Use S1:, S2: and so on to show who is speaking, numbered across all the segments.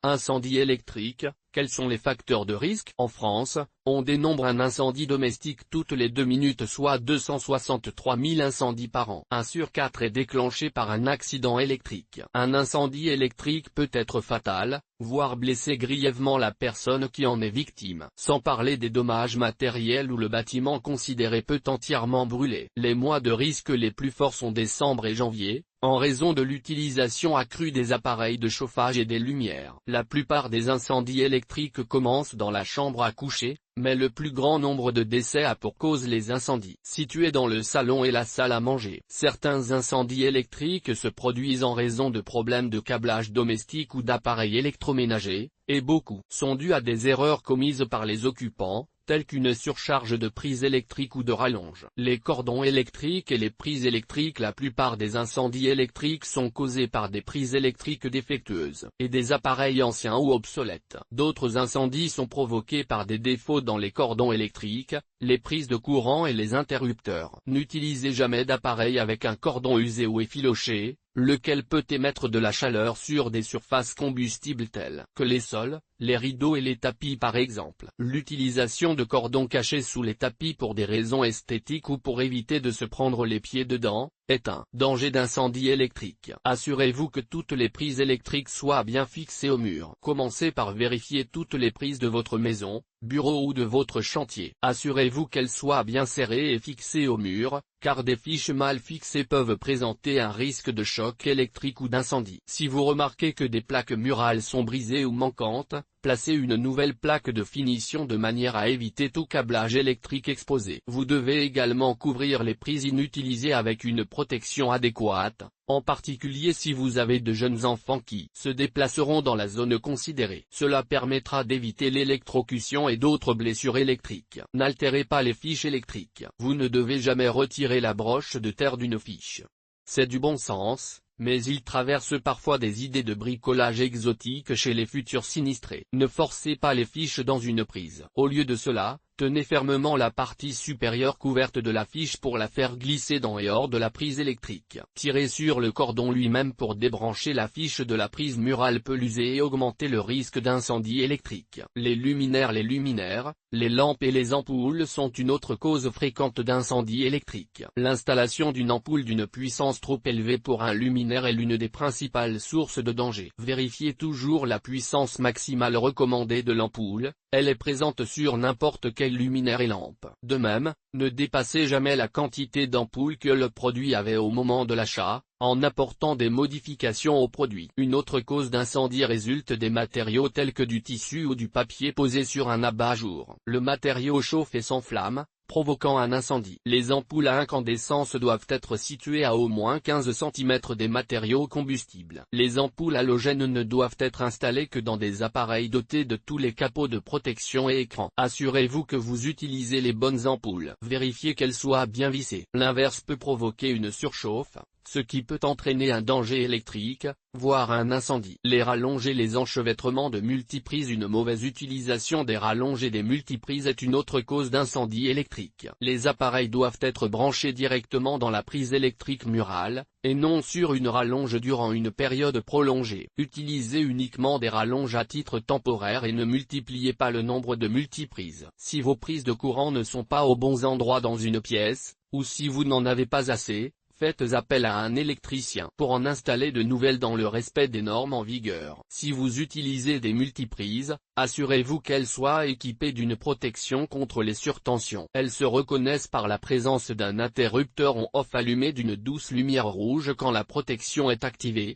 S1: Incendie électrique, quels sont les facteurs de risque? En France, on dénombre un incendie domestique toutes les 2 minutes, soit 263 000 incendies par an. 1 sur 4 est déclenché par un accident électrique. Un incendie électrique peut être fatal, voire blesser grièvement la personne qui en est victime. Sans parler des dommages matériels où le bâtiment considéré peut entièrement brûler. Les mois de risque les plus forts sont décembre et janvier, en raison de l'utilisation accrue des appareils de chauffage et des lumières. La plupart des incendies électriques commencent dans la chambre à coucher, mais le plus grand nombre de décès a pour cause les incendies situés dans le salon et la salle à manger. Certains incendies électriques se produisent en raison de problèmes de câblage domestique ou d'appareils électroménagers, et beaucoup sont dus à des erreurs commises par les occupants, telles qu'une surcharge de prises électriques ou de rallonge. Les cordons électriques et les prises électriques. La plupart des incendies électriques sont causés par des prises électriques défectueuses et des appareils anciens ou obsolètes. D'autres incendies sont provoqués par des défauts dans les cordons électriques, les prises de courant et les interrupteurs. N'utilisez jamais d'appareil avec un cordon usé ou effiloché, lequel peut émettre de la chaleur sur des surfaces combustibles telles que les sols, les rideaux et les tapis par exemple. L'utilisation de cordons cachés sous les tapis pour des raisons esthétiques ou pour éviter de se prendre les pieds dedans, est un danger d'incendie électrique. Assurez-vous que toutes les prises électriques soient bien fixées au mur. Commencez par vérifier toutes les prises de votre maison, bureau ou de votre chantier. Assurez-vous qu'elles soient bien serrées et fixées au mur, car des fiches mal fixées peuvent présenter un risque de choc électrique ou d'incendie. Si vous remarquez que des plaques murales sont brisées ou manquantes, placez une nouvelle plaque de finition de manière à éviter tout câblage électrique exposé. Vous devez également couvrir les prises inutilisées avec une protection adéquate, en particulier si vous avez de jeunes enfants qui se déplaceront dans la zone considérée. Cela permettra d'éviter l'électrocution et d'autres blessures électriques. N'altérez pas les fiches électriques. Vous ne devez jamais retirer la broche de terre d'une fiche. C'est du bon sens, mais il traverse parfois des idées de bricolage exotique chez les futurs sinistrés. Ne forcez pas les fiches dans une prise. Au lieu de cela, tenez fermement la partie supérieure couverte de la fiche pour la faire glisser dans et hors de la prise électrique. Tirez sur le cordon lui-même pour débrancher la fiche de la prise murale peut l'user et augmenter le risque d'incendie électrique. Les luminaires, les lampes et les ampoules sont une autre cause fréquente d'incendie électrique. L'installation d'une ampoule d'une puissance trop élevée pour un luminaire est l'une des principales sources de danger. Vérifiez toujours la puissance maximale recommandée de l'ampoule, elle est présente sur n'importe quel luminaire et lampe. De même, ne dépassez jamais la quantité d'ampoules que le produit avait au moment de l'achat, en apportant des modifications au produit. Une autre cause d'incendie résulte des matériaux tels que du tissu ou du papier posé sur un abat-jour. Le matériau chauffe et s'enflamme, provoquant un incendie. Les ampoules à incandescence doivent être situées à au moins 15 cm des matériaux combustibles. Les ampoules halogènes ne doivent être installées que dans des appareils dotés de tous les capots de protection et écrans. Assurez-vous que vous utilisez les bonnes ampoules. Vérifiez qu'elles soient bien vissées. L'inverse peut provoquer une surchauffe, ce qui peut entraîner un danger électrique, voire un incendie. Les rallonges et les enchevêtrements de multiprises. Une mauvaise utilisation des rallonges et des multiprises est une autre cause d'incendie électrique. Les appareils doivent être branchés directement dans la prise électrique murale, et non sur une rallonge durant une période prolongée. Utilisez uniquement des rallonges à titre temporaire et ne multipliez pas le nombre de multiprises. Si vos prises de courant ne sont pas aux bons endroits dans une pièce, ou si vous n'en avez pas assez, faites appel à un électricien pour en installer de nouvelles dans le respect des normes en vigueur. Si vous utilisez des multiprises, assurez-vous qu'elles soient équipées d'une protection contre les surtensions. Elles se reconnaissent par la présence d'un interrupteur on-off allumé d'une douce lumière rouge quand la protection est activée.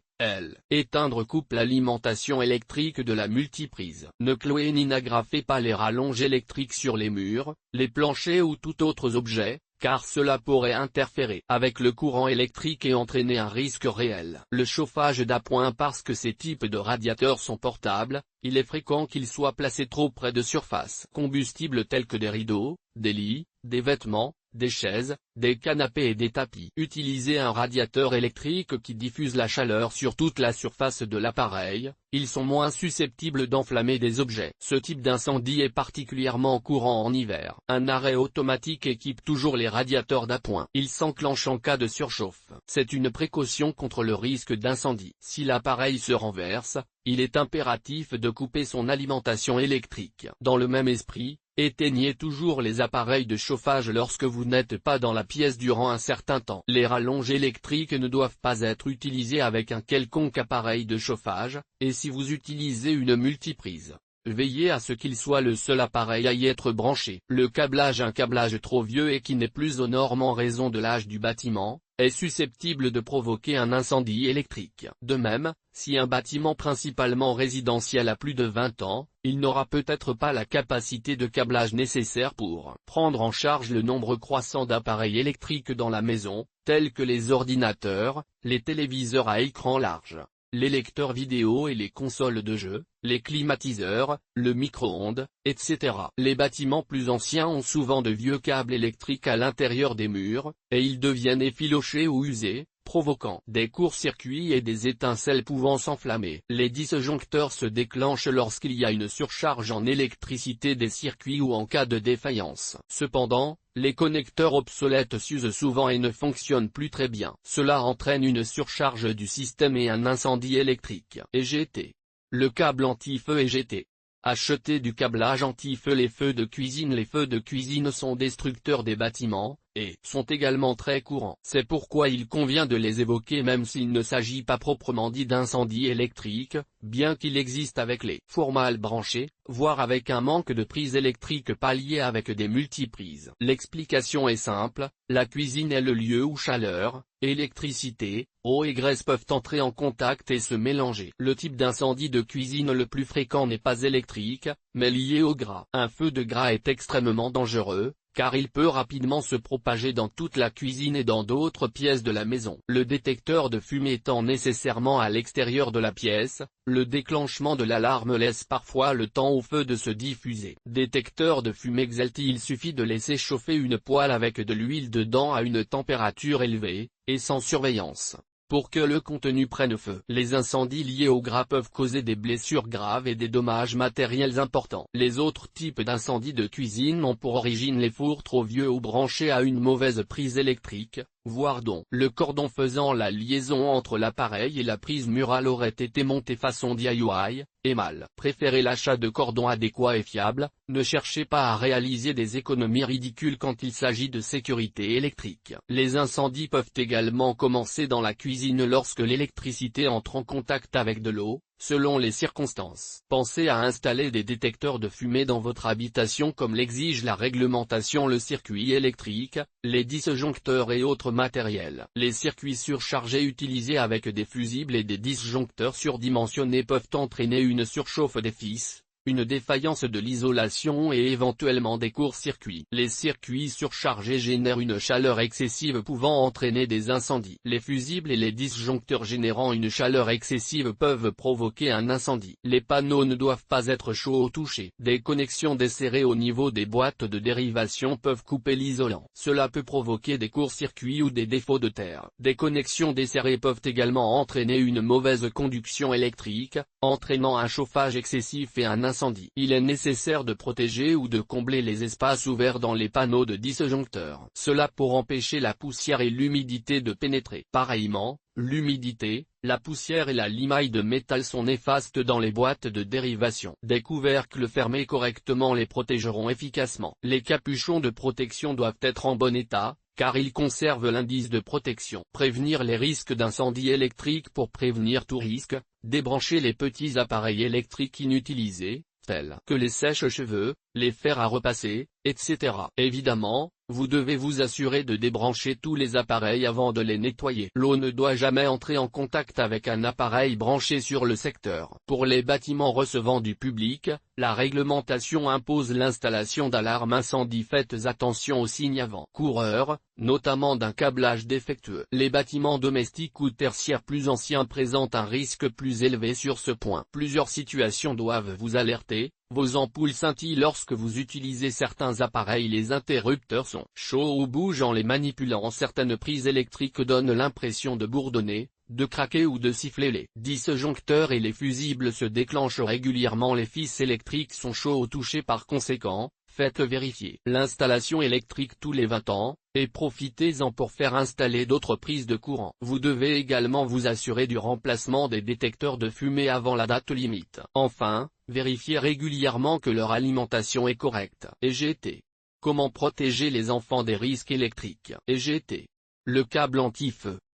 S1: Éteindre coupe l'alimentation électrique de la multiprise. Ne clouez ni n'agrafez pas les rallonges électriques sur les murs, les planchers ou tout autre objet, car cela pourrait interférer avec le courant électrique et entraîner un risque réel. Le chauffage d'appoint. Parce que ces types de radiateurs sont portables, il est fréquent qu'ils soient placés trop près de surfaces combustibles telles que des rideaux, des lits, des vêtements, des chaises, des canapés et des tapis. Utilisez un radiateur électrique qui diffuse la chaleur sur toute la surface de l'appareil, ils sont moins susceptibles d'enflammer des objets. Ce type d'incendie est particulièrement courant en hiver. Un arrêt automatique équipe toujours les radiateurs d'appoint. Il s'enclenche en cas de surchauffe. C'est une précaution contre le risque d'incendie. Si l'appareil se renverse, il est impératif de couper son alimentation électrique. Dans le même esprit, éteignez toujours les appareils de chauffage lorsque vous n'êtes pas dans la pièce durant un certain temps. Les rallonges électriques ne doivent pas être utilisées avec un quelconque appareil de chauffage, et si vous utilisez une multiprise, veillez à ce qu'il soit le seul appareil à y être branché. Le câblage, un câblage trop vieux et qui n'est plus aux normes en raison de l'âge du bâtiment, est susceptible de provoquer un incendie électrique. De même, si un bâtiment principalement résidentiel a plus de 20 ans, il n'aura peut-être pas la capacité de câblage nécessaire pour prendre en charge le nombre croissant d'appareils électriques dans la maison, tels que les ordinateurs, les téléviseurs à écran large, les lecteurs vidéo et les consoles de jeux, les climatiseurs, le micro-ondes, etc. Les bâtiments plus anciens ont souvent de vieux câbles électriques à l'intérieur des murs, et ils deviennent effilochés ou usés, provoquant des courts-circuits et des étincelles pouvant s'enflammer. Les disjoncteurs se déclenchent lorsqu'il y a une surcharge en électricité des circuits ou en cas de défaillance. Cependant, les connecteurs obsolètes s'usent souvent et ne fonctionnent plus très bien. Cela entraîne une surcharge du système et un incendie électrique. EGT. Le câble anti-feu EGT. Achetez du câblage anti-feu. Les feux de cuisine. Les feux de cuisine sont destructeurs des bâtiments, et sont également très courants. C'est pourquoi il convient de les évoquer même s'il ne s'agit pas proprement dit d'incendie électrique, bien qu'il existe avec les fours mal branchés, voire avec un manque de prise électrique pallié avec des multiprises. L'explication est simple, la cuisine est le lieu où chaleur, électricité, eau et graisse peuvent entrer en contact et se mélanger. Le type d'incendie de cuisine le plus fréquent n'est pas électrique, mais lié au gras. Un feu de gras est extrêmement dangereux, car il peut rapidement se propager dans toute la cuisine et dans d'autres pièces de la maison. Le détecteur de fumée étant nécessairement à l'extérieur de la pièce, le déclenchement de l'alarme laisse parfois le temps au feu de se diffuser. Détecteur de fumée exalté. Il suffit de laisser chauffer une poêle avec de l'huile dedans à une température élevée, et sans surveillance, pour que le contenu prenne feu. Les incendies liés au gras peuvent causer des blessures graves et des dommages matériels importants. Les autres types d'incendies de cuisine ont pour origine les fours trop vieux ou branchés à une mauvaise prise électrique, voire dont le cordon faisant la liaison entre l'appareil et la prise murale aurait été monté façon DIY, et mal. Préférez l'achat de cordons adéquats et fiables, ne cherchez pas à réaliser des économies ridicules quand il s'agit de sécurité électrique. Les incendies peuvent également commencer dans la cuisine lorsque l'électricité entre en contact avec de l'eau, selon les circonstances. Pensez à installer des détecteurs de fumée dans votre habitation comme l'exige la réglementation. Le circuit électrique, les disjoncteurs et autres matériels. Les circuits surchargés utilisés avec des fusibles et des disjoncteurs surdimensionnés peuvent entraîner une surchauffe des fils, une défaillance de l'isolation et éventuellement des courts-circuits. Les circuits surchargés génèrent une chaleur excessive pouvant entraîner des incendies. Les fusibles et les disjoncteurs générant une chaleur excessive peuvent provoquer un incendie. Les panneaux ne doivent pas être chauds au toucher. Des connexions desserrées au niveau des boîtes de dérivation peuvent couper l'isolant. Cela peut provoquer des courts-circuits ou des défauts de terre. Des connexions desserrées peuvent également entraîner une mauvaise conduction électrique, entraînant un chauffage excessif et un incendie. Il est nécessaire de protéger ou de combler les espaces ouverts dans les panneaux de disjoncteurs. Cela pour empêcher la poussière et l'humidité de pénétrer. Pareillement, l'humidité, la poussière et la limaille de métal sont néfastes dans les boîtes de dérivation. Des couvercles fermés correctement les protégeront efficacement. Les capuchons de protection doivent être en bon état, car ils conservent l'indice de protection. Prévenir les risques d'incendie électrique. Pour prévenir tout risque, débranchez les petits appareils électriques inutilisés, tels que les sèche-cheveux, les fers à repasser, etc. Évidemment, vous devez vous assurer de débrancher tous les appareils avant de les nettoyer. L'eau ne doit jamais entrer en contact avec un appareil branché sur le secteur. Pour les bâtiments recevant du public, la réglementation impose l'installation d'alarmes incendie. Faites attention aux signes avant-coureurs, notamment d'un câblage défectueux. Les bâtiments domestiques ou tertiaires plus anciens présentent un risque plus élevé sur ce point. Plusieurs situations doivent vous alerter. Vos ampoules scintillent lorsque vous utilisez certains appareils. Les interrupteurs sont chauds ou bougent en les manipulant. Certaines prises électriques donnent l'impression de bourdonner, de craquer ou de siffler. Les disjoncteurs et les fusibles se déclenchent régulièrement. Les fils électriques sont chauds au toucher. Par conséquent, faites vérifier l'installation électrique tous les 20 ans, et profitez-en pour faire installer d'autres prises de courant. Vous devez également vous assurer du remplacement des détecteurs de fumée avant la date limite. Enfin, vérifiez régulièrement que leur alimentation est correcte. EGT. Comment protéger les enfants des risques électriques? EGT. Le câble anti-feu.